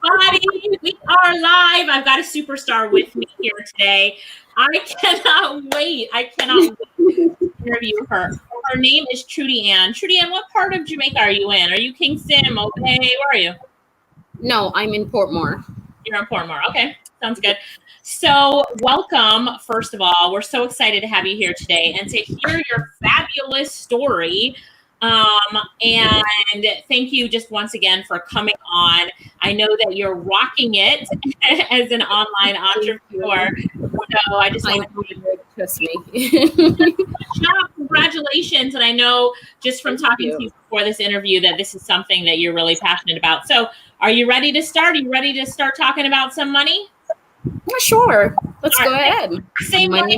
Everybody, we are live. I've got a superstar with me here today. I cannot wait. To interview her. Her name is Trudy-Ann. Trudy-Ann, what part of Jamaica are you in? Are you Kingston, Mobay? Where are you? No, I'm in Portmore. You're in Portmore. Okay, sounds good. So welcome, first of all. We're so excited to have you here today and to hear your fabulous story. And thank you just once again for coming on. I know that you're rocking it as an online entrepreneur. So I just want to trust me. Congratulations. And I know just from talking to you before this interview that this is something that you're really passionate about. So are you ready to start? Are you ready to start talking about some money? Sure. Let's go ahead. Say money.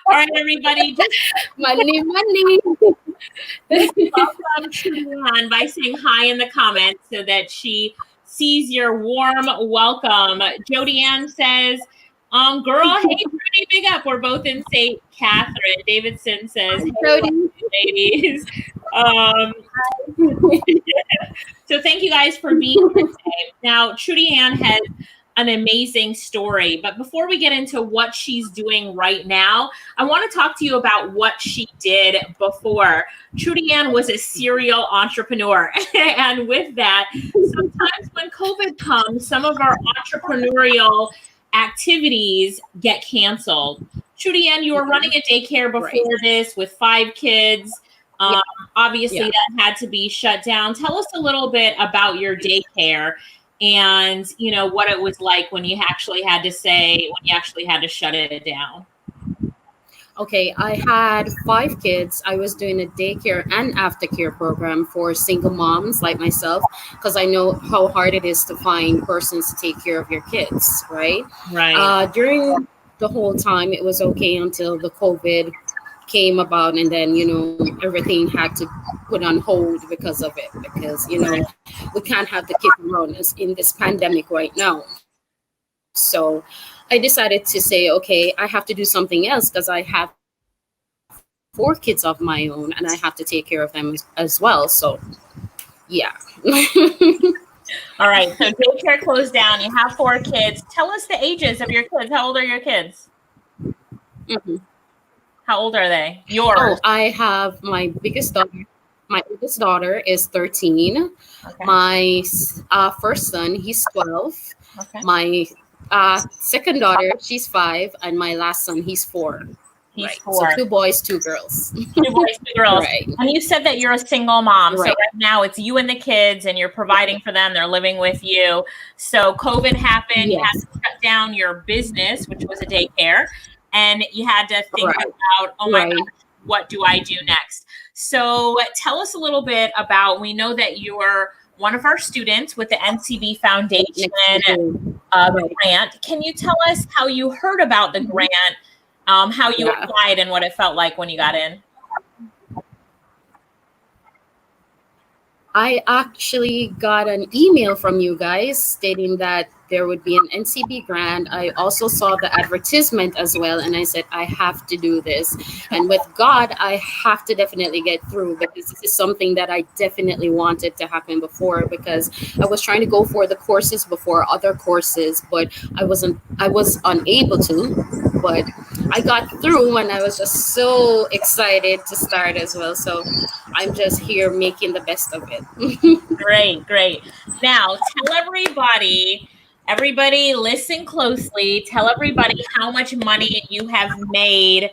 All right, everybody. Money. Welcome Trudy-Ann by saying hi in the comments so that she sees your warm welcome. Jody-Ann says, girl, hey, Trudy, big up. We're both in St. Catherine. Davidson says, hey, ladies. So thank you guys for being here today. Now, Trudy-Ann has an amazing story, but before we get into what she's doing right now, I want to talk to you about what she did before. Trudy-Ann was a serial entrepreneur, and with that, sometimes when COVID comes, some of our entrepreneurial activities get canceled. Trudy-Ann, you were running a daycare before this with 5 kids. Obviously that had to be shut down. Tell us a little bit about your daycare and, you know, what it was like when you actually had to shut it down. Okay, I had 5 kids. I was doing a daycare and aftercare program for single moms like myself, because I know how hard it is to find persons to take care of your kids, right? Right. During the whole time, it was okay until the COVID came about, and then, you know, everything had to put on hold because of it, because, you know, we can't have the kids around us in this pandemic right now. So I decided to say, okay, I have to do something else, because I have 4 kids of my own and I have to take care of them as well. So yeah. All right, so daycare closed down. You have 4 kids. Tell us the ages of your kids. How old are your kids? How old are they? Yours? Oh, I have my biggest daughter. My oldest daughter is 13. Okay. My first son, he's 12. Okay. My second daughter, she's 5. And my last son, he's 4. He's 4. So 2 boys, 2 girls. 2 boys, 2 girls. Right. And you said that you're a single mom. Right. So right now it's you and the kids and you're providing for them. They're living with you. So COVID happened. Yes. You had to shut down your business, which was a daycare. And you had to think about, oh my gosh, what do I do next? So tell us a little bit about, we know that you're one of our students with the NCB Foundation grant. Can you tell us how you heard about the grant, how you applied and what it felt like when you got in? I actually got an email from you guys stating that there would be an NCB grant. I also saw the advertisement as well, and I said, I have to do this. And with God, I have to definitely get through, because this is something that I definitely wanted to happen before, because I was trying to go for the courses before, other courses, but I was unable to, but I got through, and I was just so excited to start as well. So I'm just here making the best of it. Great. Now, tell everybody listen closely. Tell everybody how much money you have made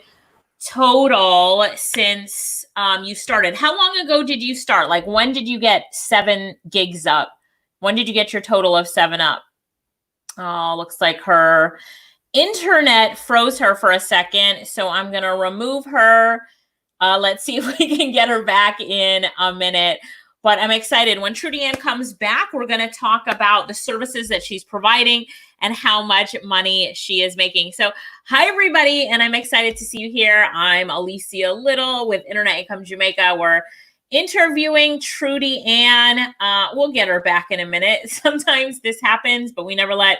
total since you started. How long ago did you start? Like, when did you get 7 gigs up? When did you get your total of 7 up? Oh, looks like her internet froze her for a second. So I'm going to remove her. Let's see if we can get her back in a minute. But I'm excited. When Trudy-Ann comes back, we're going to talk about the services that she's providing and how much money she is making. So hi, everybody. And I'm excited to see you here. I'm Alicia Lyttle with Internet Income Jamaica. We're interviewing Trudy-Ann. We'll get her back in a minute. Sometimes this happens, but we never let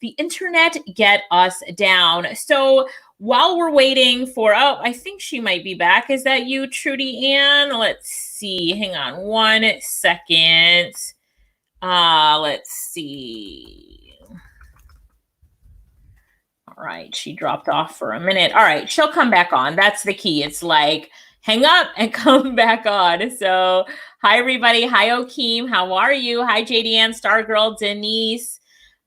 the internet get us down. So while we're waiting for, oh, I think she might be back. Is that you, Trudy-Ann? Let's see. Hang on 1 second. Let's see. All right, she dropped off for a minute. All right, she'll come back on. That's the key. It's like hang up and come back on. So hi, everybody. Hi, Okeem. How are you? Hi, JD Ann, Stargirl, Denise.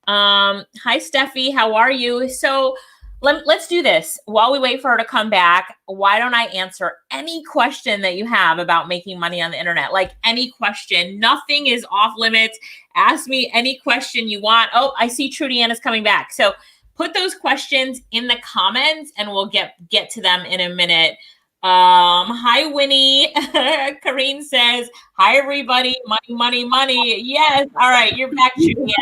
Hi, Steffi. How are you? So let's do this. While we wait for her to come back, why don't I answer any question that you have about making money on the internet? Like any question. Nothing is off limits. Ask me any question you want. Oh, I see Trudy-Ann is coming back. So put those questions in the comments and we'll get to them in a minute. Hi, Winnie. Karine says, hi, everybody. Money, money, money. Yes. All right. You're back, Trudy-Ann.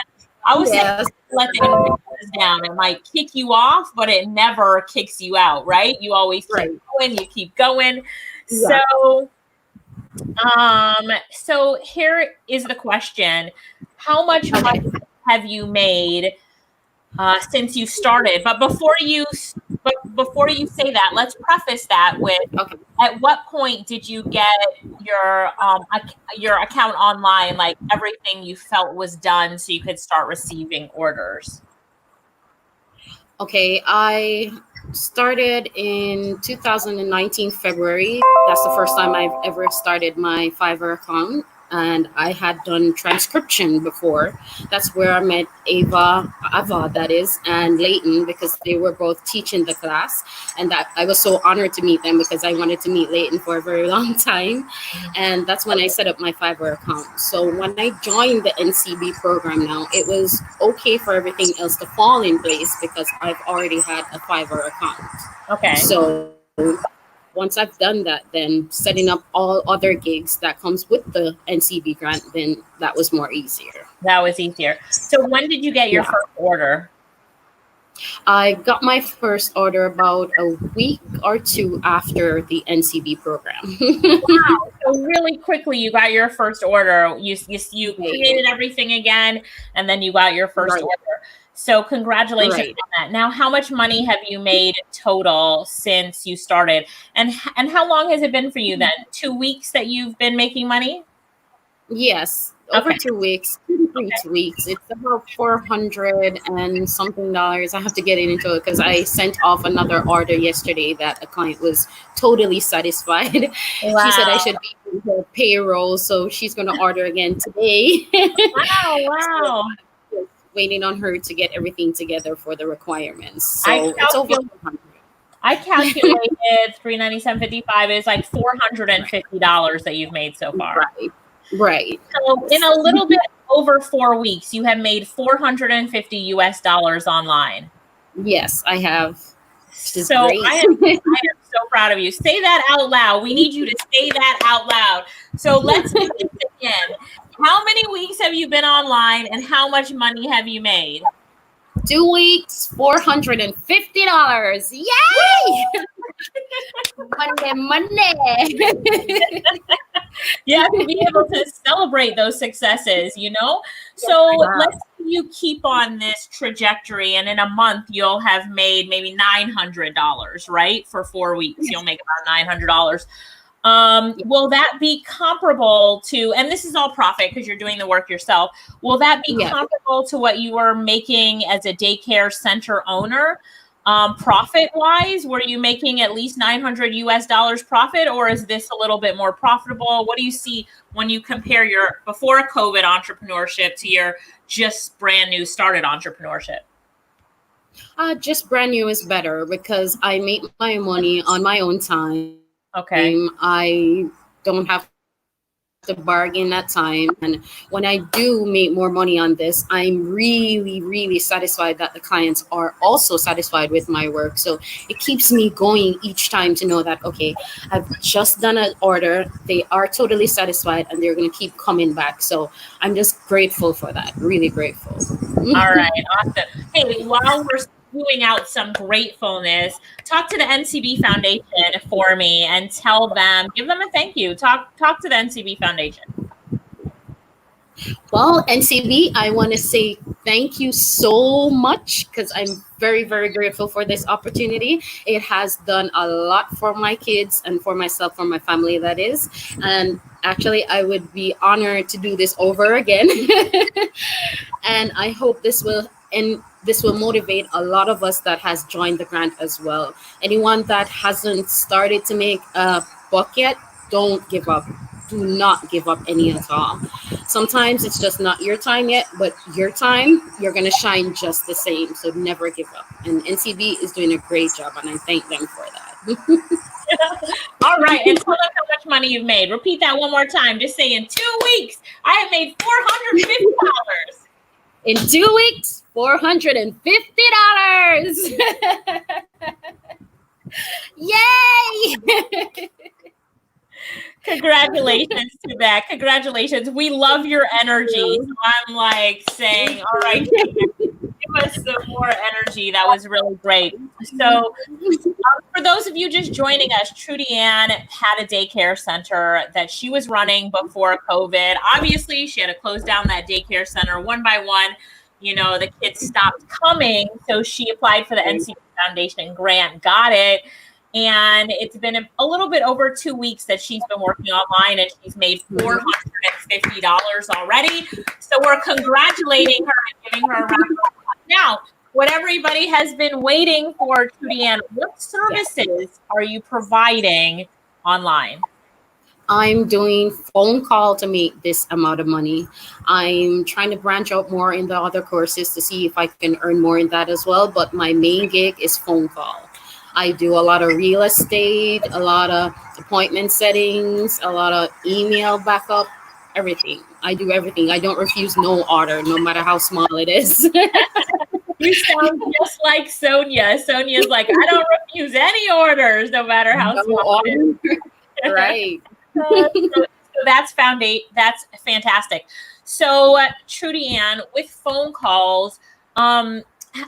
I was saying, let the internet down. It might kick you off, but it never kicks you out, right? You always keep going. You keep going. Yeah. So here is the question. How much money have you made since you started? But before you say that, let's preface that with, at what point did you get your account online, like everything you felt was done so you could start receiving orders? Okay, I started in 2019 February. That's the first time I've ever started my Fiverr account. And I had done transcription before. That's where I met Ava, that is, and Leighton, because they were both teaching the class. And that I was so honored to meet them because I wanted to meet Leighton for a very long time. And that's when I set up my Fiverr account. So when I joined the NCB program now, it was okay for everything else to fall in place because I've already had a Fiverr account. Okay. So once I've done that, then setting up all other gigs that comes with the NCB grant, then that was more easier. That was easier. So when did you get your first order? I got my first order about a week or two after the NCB program. Wow. So really quickly, you got your first order. You created everything again, and then you got your first order. So congratulations on that. Now, how much money have you made total since you started? And how long has it been for you then? 2 weeks that you've been making money? Yes, over 2 weeks, 3 weeks. It's about $400 and something. I have to get into it because I sent off another order yesterday that a client was totally satisfied. Wow. She said I should be in her payroll, so she's going to order again today. Wow. So, waiting on her to get everything together for the requirements. So it's over 100. I calculated $397.55 is like $450 that you've made so far. Right. So in a little bit over 4 weeks, you have made $450 US online. Yes, I have. So I am so proud of you. Say that out loud. We need you to say that out loud. So let's do this again. How many weeks have you been online and how much money have you made? 2 weeks, $450. Yay! Monday. You have to be able to celebrate those successes, you know? So let's say you keep on this trajectory and in a month you'll have made maybe $900, right? For 4 weeks, you'll make about $900. Will that be comparable to, and this is all profit because you're doing the work yourself, will that be comparable to what you were making as a daycare center owner? Profit wise, were you making at least $900 US profit, or is this a little bit more profitable? What do you see when you compare your before COVID entrepreneurship to your just brand new started entrepreneurship? Just brand new is better because I make my money on my own time. Okay. I don't have to bargain that time. And when I do make more money on this, I'm really, really satisfied that the clients are also satisfied with my work. So it keeps me going each time to know that, okay, I've just done an order. They are totally satisfied and they're going to keep coming back. So I'm just grateful for that. Really grateful. All right. Awesome. Hey, while we're spewing out some gratefulness, talk to the NCB Foundation for me and tell them, give them a thank you. Talk to the NCB Foundation. Well, NCB, I want to say thank you so much because I'm very, very grateful for this opportunity. It has done a lot for my kids and for myself, for my family, that is. And actually, I would be honored to do this over again. And I hope this will motivate a lot of us that has joined the grant as well. Anyone that hasn't started to make a buck yet, don't give up. Do not give up any at all. Sometimes it's just not your time yet, but your time, you're going to shine just the same. So never give up. And NCB is doing a great job, and I thank them for that. All right. And tell us how much money you've made. Repeat that one more time. Just say, in 2 weeks, I have made $450. In 2 weeks, $450. Yay! Congratulations to that. Congratulations. We love your energy. So I'm like saying, all right, give us some more energy. That was really great. So for those of you just joining us, Trudy-Ann had a daycare center that she was running before COVID. Obviously, she had to close down that daycare center one by one. You know, the kids stopped coming. So she applied for the NCB Foundation grant, got it. And it's been a little bit over 2 weeks that she's been working online, and she's made $450 already. So we're congratulating her and giving her a round of applause. Now, what everybody has been waiting for, Trudy-Ann, what services are you providing online? I'm doing phone call to make this amount of money. I'm trying to branch out more in the other courses to see if I can earn more in that as well. But my main gig is phone call. I do a lot of real estate, a lot of appointment settings, a lot of email backup, everything. I do everything. I don't refuse no order, no matter how small it is. You sound just like Sonia. Sonia's like, I don't refuse any orders, no matter how small it is. Right. So that's fantastic. So Trudy-Ann, with phone calls,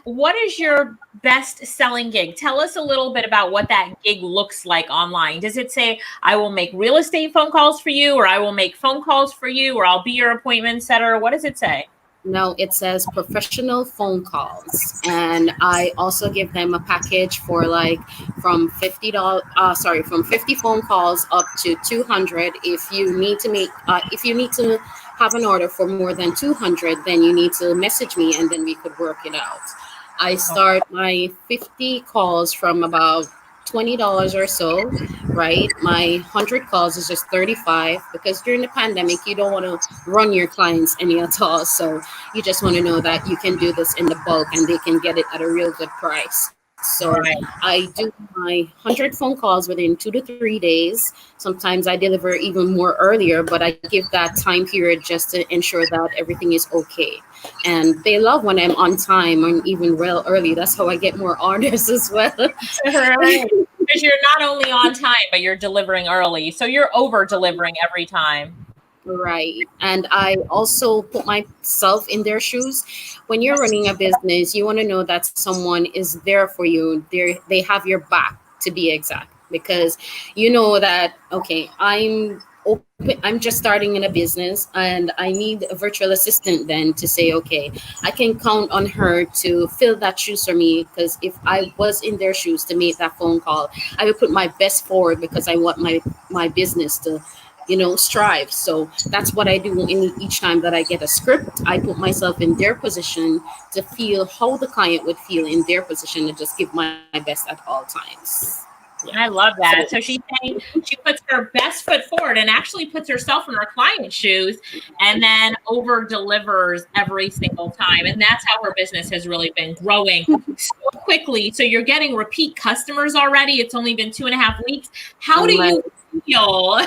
what is your best selling gig? Tell us a little bit about what that gig looks like online. Does it say, I will make real estate phone calls for you, or I will make phone calls for you, or I'll be your appointment setter? What does it say? No, it says professional phone calls. And I also give them a package for like from $50, from 50 phone calls up to 200. If you need to have an order for more than 200, then you need to message me and then we could work it out. I start my 50 calls from about $20 or so, right? My 100 calls is just $35, because during the pandemic, you don't want to run your clients any at all. So you just want to know that you can do this in the bulk and they can get it at a real good price. So right. I do my 100 phone calls within 2 to 3 days. Sometimes I deliver even more earlier, but I give that time period just to ensure that everything is okay. And they love when I'm on time and even real early. That's how I get more orders as well. Right. Because you're not only on time, but you're delivering early. So you're over delivering every time. Right. And I also put myself in their shoes. When you're running a business, you want to know that someone is there for you. They have your back, to be exact, because you know that, okay, I'm just starting in a business and I need a virtual assistant then to say, okay, I can count on her to fill that shoes for me, because if I was in their shoes to make that phone call, I would put my best forward because I want my business to strive. So that's what I do in each time that I get a script. I put myself in their position to feel how the client would feel in their position and just give my best at all times. Yeah. I love that. So she's saying she puts her best foot forward and actually puts herself in her client's shoes and then over delivers every single time. And that's how her business has really been growing so quickly. So you're getting repeat customers already. It's only been 2.5 weeks. How do you feel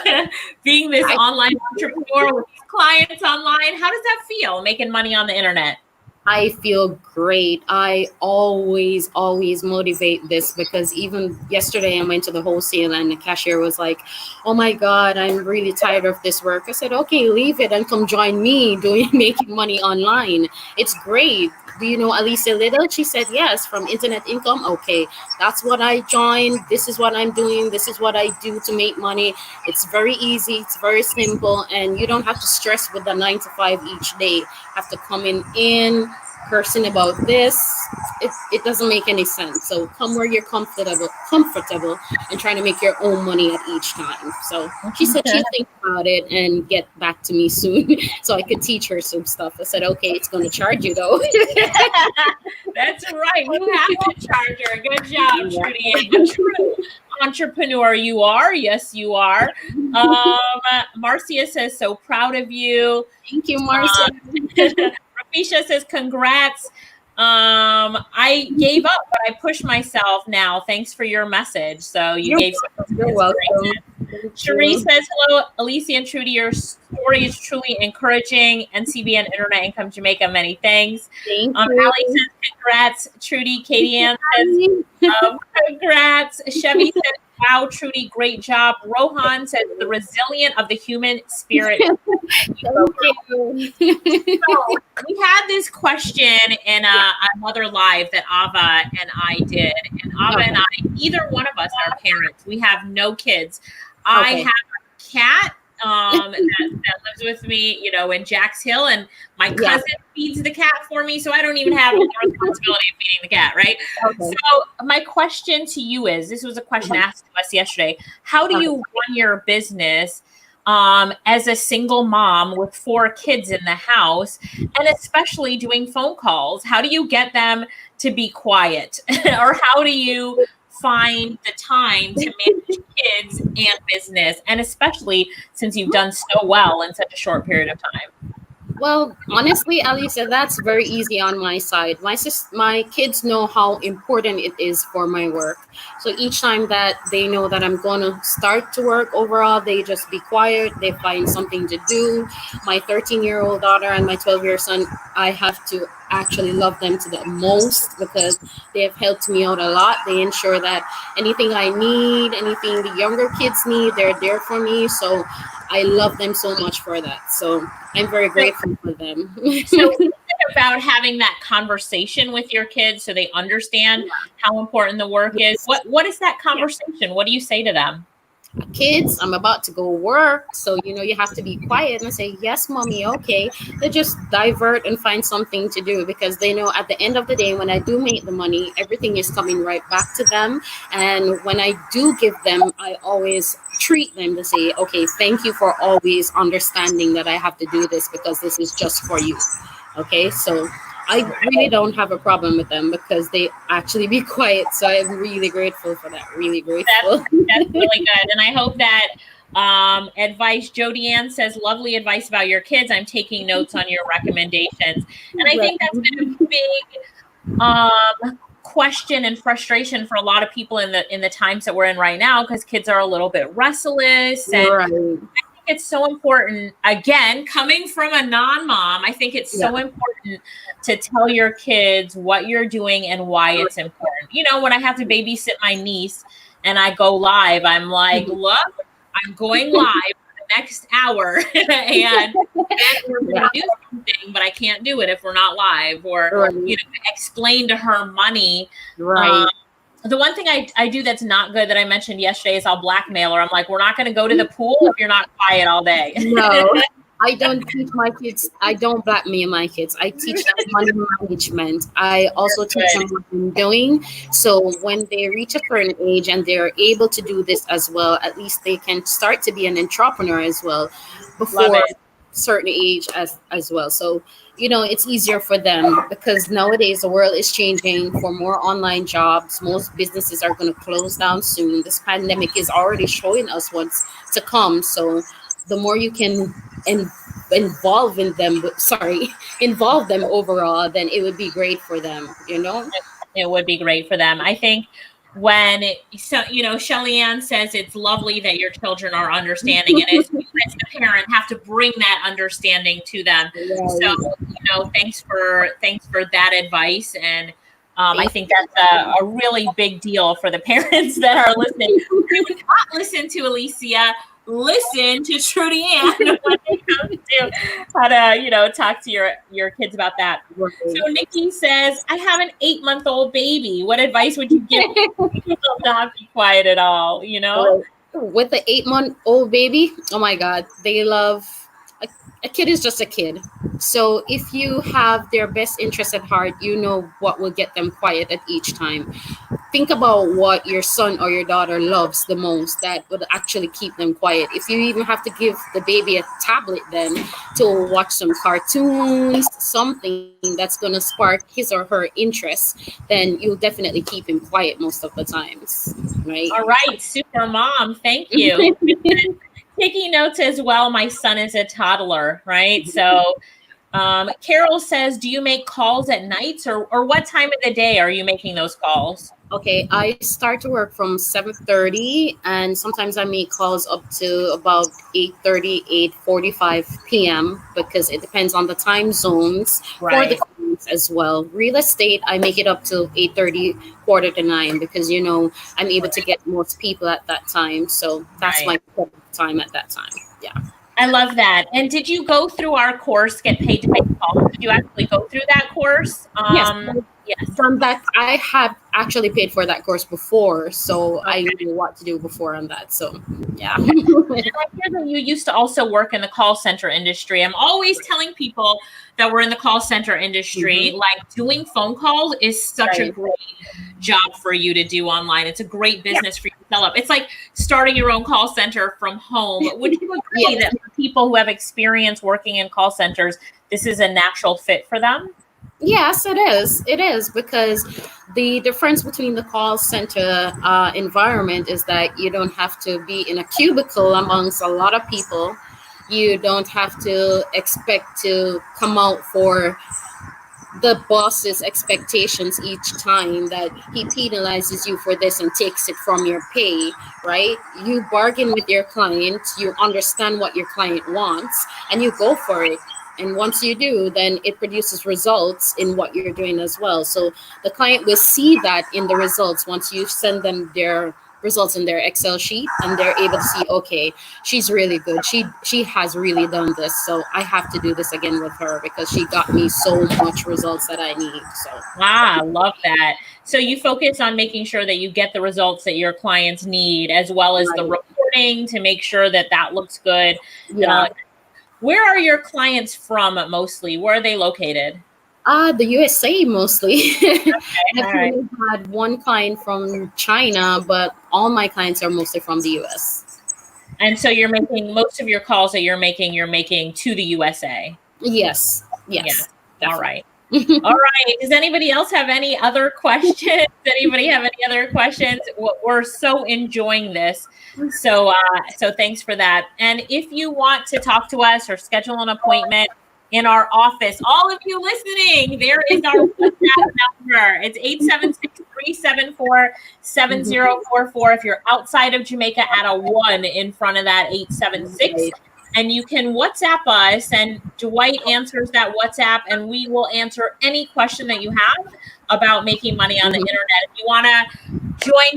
being this online entrepreneur with these clients online? How does that feel, making money on the internet? I feel great. I always motivate this, because even yesterday I went to the wholesale and the cashier was like, oh my God, I'm really tired of this work. I said, okay, leave it and come join me making money online. It's great. Do you know Alicia Lyttle? She said, yes, from Internet Income. Okay, that's what I joined. This is what I'm doing. This is what I do to make money. It's very easy. It's very simple. And you don't have to stress with the 9 to 5 each day. Have to come in, cursing about this. It doesn't make any sense. So come where you're comfortable, and try to make your own money at each time. So she said she'd think about it and get back to me soon, so I could teach her some stuff. I said, okay, it's going to charge you though. That's right. You have a charger. Good job, Trudy-Ann. True entrepreneur you are. Yes, you are. Marcia says, so proud of you. Thank you, Marcia. Rafisha says, congrats. I gave up, but I pushed myself now. Thanks for your message. So you're welcome. Cherie says, hello, Alicia and Trudy. Your story is truly encouraging. NCBN Internet Income Jamaica. Many thanks. Thank you. Ali says, congrats. Trudy. Katie-Ann says, congrats. Chevy says, wow, Trudy, great job. Rohan says, the resilient of the human spirit. So we had this question in another live that Ava and I did. And Ava and I, neither one of us are parents. We have no kids. I have a cat that lives with me, in Jack's Hill, and my cousin feeds the cat for me, so I don't even have the responsibility of feeding the cat, right? Okay. So my question to you is, this was a question asked to us yesterday, how do you run your business as a single mom with 4 kids in the house, and especially doing phone calls? How do you get them to be quiet? Or how do you find the time to manage kids and business, and especially since you've done so well in such a short period of time? Well, honestly, Alicia, that's very easy on my side. My kids know how important it is for my work. So each time that they know that I'm going to start to work overall, they just be quiet. They find something to do. My 13-year-old daughter and my 12-year-old son, I have to actually love them to the most because they have helped me out a lot. They ensure that anything I need, anything the younger kids need, they're there for me. So I love them so much for that. So I'm very grateful for them. So think about having that conversation with your kids so they understand how important the work is. What is that conversation? What do you say to them? Kids, I'm about to go work, so you have to be quiet. And I say, yes, mommy, okay. They just divert and find something to do, because they know at the end of the day, when I do make the money, everything is coming right back to them. And when I do give them, I always treat them to say, okay, thank you for always understanding that I have to do this, because this is just for you. Okay, so I really don't have a problem with them because they actually be quiet. So I'm really grateful for that. Really grateful. That's really good. And I hope that advice, Jody-Ann says, lovely advice about your kids. I'm taking notes on your recommendations. And I think that's been a big question and frustration for a lot of people in the times that we're in right now, because kids are a little bit restless. And it's so important, again, coming from a non-mom, I think it's so important to tell your kids what you're doing and why it's important. When I have to babysit my niece and I go live, I'm like, look, I'm going live for the next hour and we're going to do something, but I can't do it if we're not live, or explain to her money. The one thing I do that's not good that I mentioned yesterday is I'll blackmail her. I'm like, we're not going to go to the pool if you're not quiet all day. No, I don't teach my kids. I don't blackmail my kids. I teach them money management. I also teach them what I'm doing. So when they reach a certain age and they're able to do this as well, at least they can start to be an entrepreneur as well before a certain age as well. So it's easier for them, because nowadays the world is changing for more online jobs. Most businesses are going to close down soon. This pandemic is already showing us what's to come. So the more you can involve them overall, then it would be great for them. It would be great for them. I think when Shelly-Ann says it's lovely that your children are understanding, and as the parent have to bring that understanding to them. So thanks for that advice, and I think that's a really big deal for the parents that are listening. Who do not listen to Alicia, listen to Trudy-Ann when it comes to how to talk to your kids about that. So Nikki says, I have an 8-month-old baby. What advice would you give people to not be quiet at all? With the 8-month-old baby, oh my God, they love a kid is just a kid. So if you have their best interest at heart, you know what will get them quiet at each time. Think about what your son or your daughter loves the most that would actually keep them quiet. If you even have to give the baby a tablet then to watch some cartoons, something that's going to spark his or her interest, then you'll definitely keep him quiet most of the times, right? All right, super mom. Thank you. Taking notes as well. My son is a toddler, right? So Carol says, do you make calls at nights or what time of the day are you making those calls? Okay, I start to work from 7:30, and sometimes I make calls up to about 8:30, 8:45 p.m. because it depends on the time zones for the Right. clients as well. Real estate, I make it up to 8:30, quarter to 9 because I'm able to get most people at that time. So that's Right. my time at that time. Yeah. I love that. And did you go through our course, Get Paid to Make Calls? Did you actually go through that course? Yes. Yes. From that, I have actually paid for that course before, so I Okay. knew what to do before on that. So, yeah. Okay. And I hear that you used to also work in the call center industry. I'm always telling people that we're in the call center industry, Mhm. like doing phone calls is such a Right. great job for you to do online. It's a great business for you to sell up. It's like starting your own call center from home. Would you agree Yeah. that for people who have experience working in call centers, this is a natural fit for them? Yes, it is. It is because the difference between the call center environment is that you don't have to be in a cubicle amongst a lot of people. You don't have to expect to come out for the boss's expectations each time that he penalizes you for this and takes it from your pay, right? You bargain with your client, you understand what your client wants, and you go for it. And once you do, then it produces results in what you're doing as well. So the client will see that in the results once you send them their results in their Excel sheet, and they're able to see, okay, she's really good. She has really done this. So I have to do this again with her because she got me so much results that I need. So Ah, love that. So you focus on making sure that you get the results that your clients need, as well as the right. reporting to make sure that that looks good and all Yeah. that. Where are your clients from mostly? Where are they located? The USA mostly. All I've right. only had one client from China, but all my clients are mostly from the US. And so you're making most of your calls that you're making to the USA. Yes. Yes. Yes. All Definitely. right. All right. Does anybody else have any other questions? Anybody have any other questions? We're so enjoying this. So thanks for that. And if you want to talk to us or schedule an appointment in our office, all of you listening, there is our WhatsApp number. It's 876-374-7044. If you're outside of Jamaica, add a 1 in front of that 876. Right. And you can WhatsApp us, and Dwight answers that WhatsApp, and we will answer any question that you have about making money on the Mhm. internet. If you want to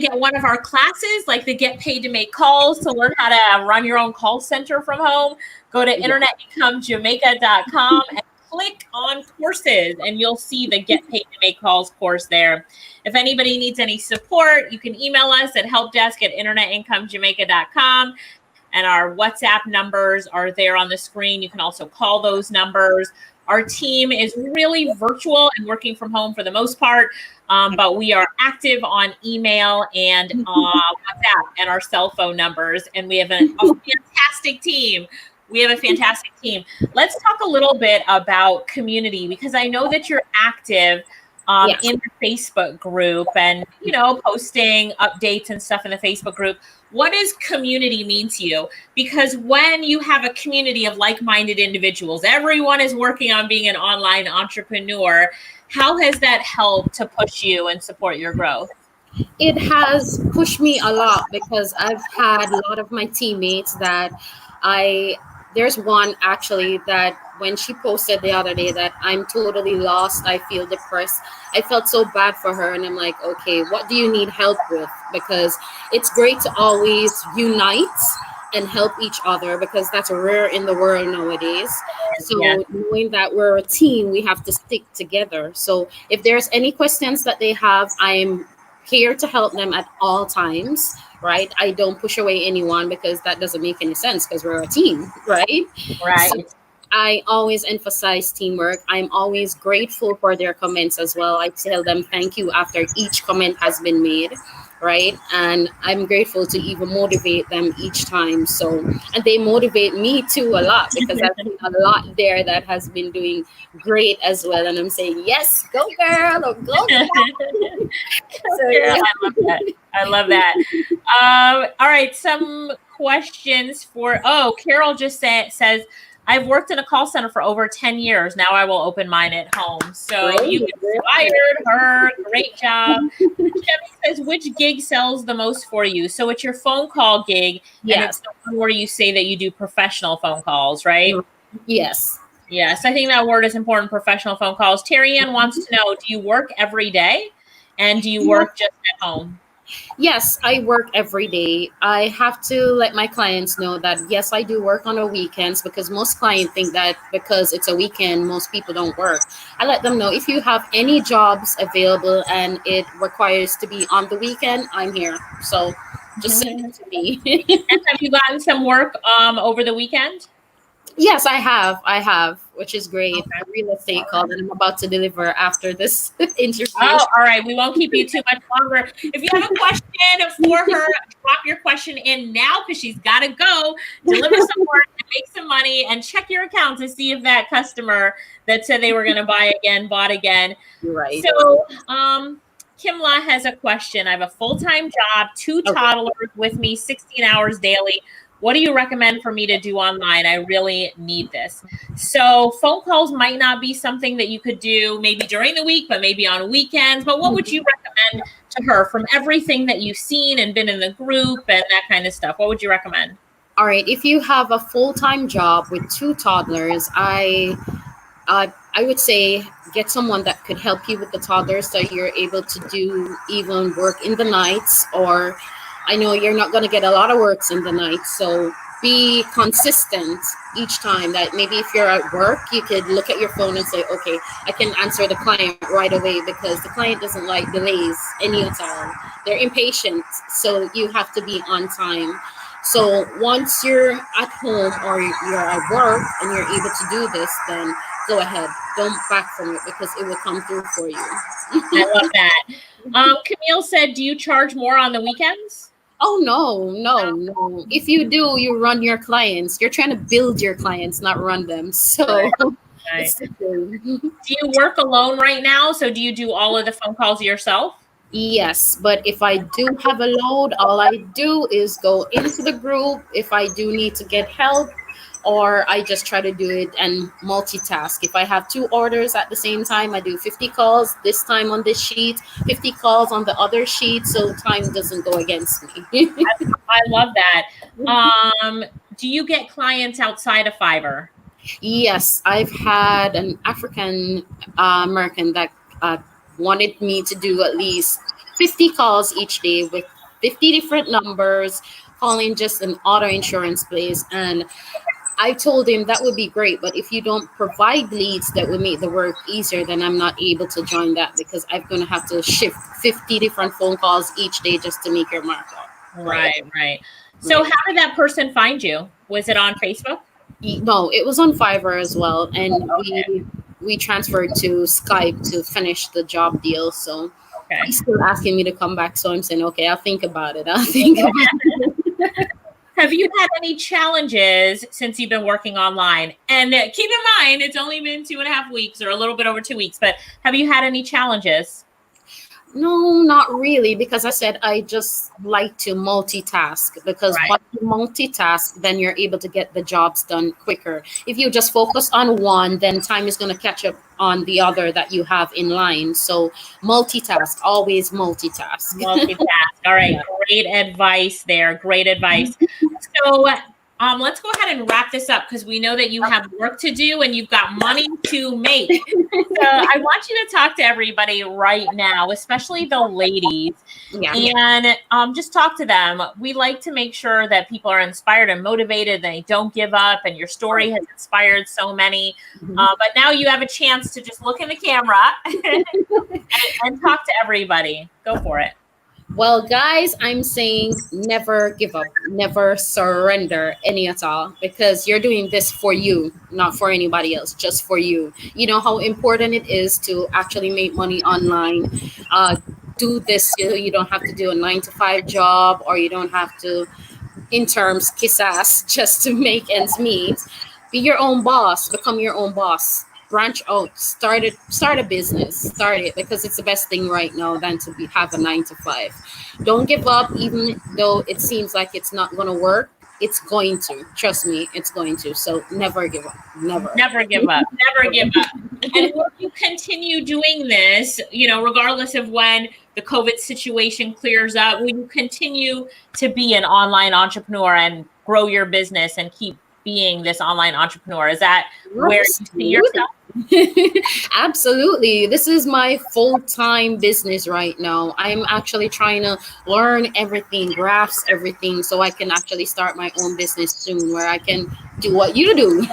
get one of our classes, like the Get Paid to Make Calls, to learn how to run your own call center from home, go to Yeah. internetincomejamaica.com and click on courses, and you'll see the Get Paid to Make Calls course there. If anybody needs any support, you can email us at helpdesk@internetincomejamaica.com. And our WhatsApp numbers are there on the screen. You can also call those numbers. Our team is really virtual and working from home for the most part, but we are active on email and WhatsApp and our cell phone numbers. And we have a fantastic team. We have a fantastic team. Let's talk a little bit about community, because I know that you're active Yes. in the Facebook group and, posting updates and stuff in the Facebook group. What does community mean to you? Because when you have a community of like-minded individuals, everyone is working on being an online entrepreneur. How has that helped to push you and support your growth? It has pushed me a lot because I've had a lot of my teammates that I there's one actually that when she posted the other day that I'm totally lost, I feel depressed. I felt so bad for her, and I'm like, okay, what do you need help with? Because it's great to always unite and help each other because that's rare in the world nowadays. Yeah. So knowing that we're a team, we have to stick together. So if there's any questions that they have, I'm here to help them at all times, right? I don't push away anyone because that doesn't make any sense because we're a team, right? So Right. I always emphasize teamwork. I'm always grateful for their comments as well. I tell them thank you after each comment has been made, right? And I'm grateful to even motivate them each time. So, and they motivate me too a lot because I've seen a lot there that has been doing great as well. And I'm saying, yes, go girl, or go girl. So, Yeah, yeah. I love that. I love that. All right, some questions for. Oh, Carol just says, I've worked in a call center for over 10 years. Now I will open mine at home. So Great, you inspired her. Great job. Chevy says, which gig sells the most for you? So it's your phone call gig, and it's Yes. the one where you say that you do professional phone calls, right? Yes. Yes, I think that word is important, professional phone calls. Terry-Ann wants to know, do you work every day? And do you work just at home? Yes, I work every day. I have to let my clients know that yes, I do work on the weekends because most clients think that because it's a weekend, most people don't work. I let them know if you have any jobs available and it requires to be on the weekend, I'm here. So just send it to me. And have you gotten some work over the weekend? Yes, I have, which is great. Okay. A real estate call that I'm about to deliver after this interview. Oh, all right. We won't keep you too much longer. If you have a question for her, drop your question in now because she's got to go deliver some work and make some money and check your account to see if that customer that said they were going to buy again bought again. Right. So, Kimla has a question. I have a full-time job, 2 Okay. toddlers with me, 16 hours daily. What do you recommend for me to do online? I really need this. So phone calls might not be something that you could do maybe during the week, but maybe on weekends. But what would you recommend to her from everything that you've seen and been in the group and that kind of stuff? What would you recommend? All right. If you have a full-time job with 2 toddlers, I would say get someone that could help you with the toddlers so you're able to do even work in the nights. Or I know you're not going to get a lot of works in the night, so be consistent each time. That maybe if you're at work, you could look at your phone and say, okay, I can answer the client right away because the client doesn't like delays any at all. They're impatient, so you have to be on time. So once you're at home or you're at work and you're able to do this, then go ahead. Don't back from it because it will come through for you. I love that. Camille said, do you charge more on the weekends? Oh, no. If you do, you run your clients. You're trying to build your clients, not run them. So Right. it's the same. Do you work alone right now? So do you do all of the phone calls yourself? Yes, but if I do have a load, all I do is go into the group. If I do need to get help, or I just try to do it and multitask. If I have 2 orders at the same time, I do 50 calls this time on this sheet, 50 calls on the other sheet, so time doesn't go against me. I love that. Do you get clients outside of Fiverr? Yes, I've had an African American that wanted me to do at least 50 calls each day with 50 different numbers, calling just an auto insurance place. And I told him that would be great, but if you don't provide leads that would make the work easier, then I'm not able to join that because I'm going to have to shift 50 different phone calls each day just to make your markup. Right. So how did that person find you? Was it on Facebook? No, it was on Fiverr as well, and Okay. we transferred to Skype to finish the job deal. So Okay. he's still asking me to come back. So I'm saying, okay, I'll think about it. I'll think about it. Have you had any challenges since you've been working online? And keep in mind, it's only been 2.5 weeks or a little bit over 2 weeks, but have you had any challenges? No, not really, because I said I just like to multitask because Right. once you multitask, then you're able to get the jobs done quicker. If you just focus on one, then time is going to catch up on the other that you have in line. So multitask, always multitask. Multitask. All right. Yeah. Great advice there. Great advice. So let's go ahead and wrap this up because we know that you have work to do and you've got money to make. So I want you to talk to everybody right now, especially the ladies, Yeah. and just talk to them. We like to make sure that people are inspired and motivated. They don't give up, and your story has inspired so many. But now you have a chance to just look in the camera and talk to everybody. Go for it. Well, guys, I'm saying never give up, never surrender any at all, because you're doing this for you, not for anybody else, just for you. You know how important it is to actually make money online. Do this so you don't have to do a 9 to 5 job, or you don't have to, in terms, kiss ass just to make ends meet. Be your own boss, become your own boss. Branch out, start a business, start it, because it's the best thing right now than to have a 9 to 5. Don't give up, even though it seems like it's not going to work. It's going to. Trust me, it's going to. So never give up. Never. Never give up. Never give up. And will you continue doing this, regardless of when the COVID situation clears up? Will you continue to be an online entrepreneur and grow your business and keep being this online entrepreneur? Is that where you see yourself? Absolutely. This is my full-time business right now. I'm actually trying to learn everything, grasp everything, so I can actually start my own business soon, where I can do what you do.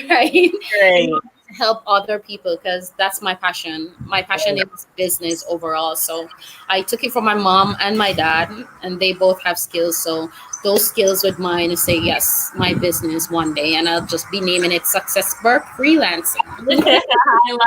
Right? Great. Help other people, because that's my passion. My passion is business overall. So I took it from my mom and my dad, and they both have skills. So those skills with mine to say yes, my business one day, and I'll just be naming it Success Work Freelancing. I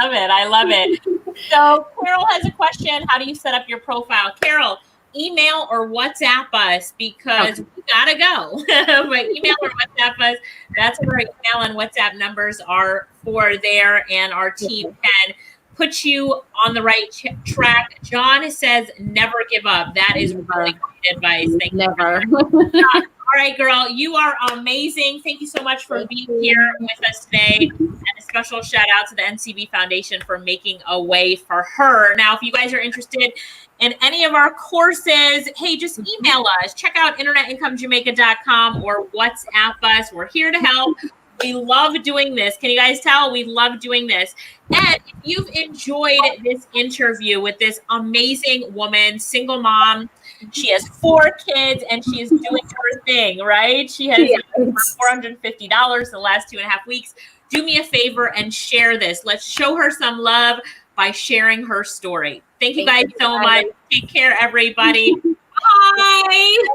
love it. I love it. So Carol has a question. How do you set up your profile? Carol, email or WhatsApp us, because we gotta go. But email or WhatsApp us. That's what our email and WhatsApp numbers are for there, and our team can put you on the right track. John says never give up. That is really great advice. Thank Never. you. All right, girl, you are amazing. Thank you so much for being here with us today. And a special shout out to the NCB Foundation for making a way for her. Now, if you guys are interested in any of our courses, hey, just email us. Check out internetincomejamaica.com or WhatsApp us. We're here to help. We love doing this. Can you guys tell? We love doing this. And if you've enjoyed this interview with this amazing woman, single mom, she has 4 kids and she is doing her thing, right? She has $450 the last 2.5 weeks. Do me a favor and share this. Let's show her some love by sharing her story. Thank you guys so much. Take care, everybody. Bye.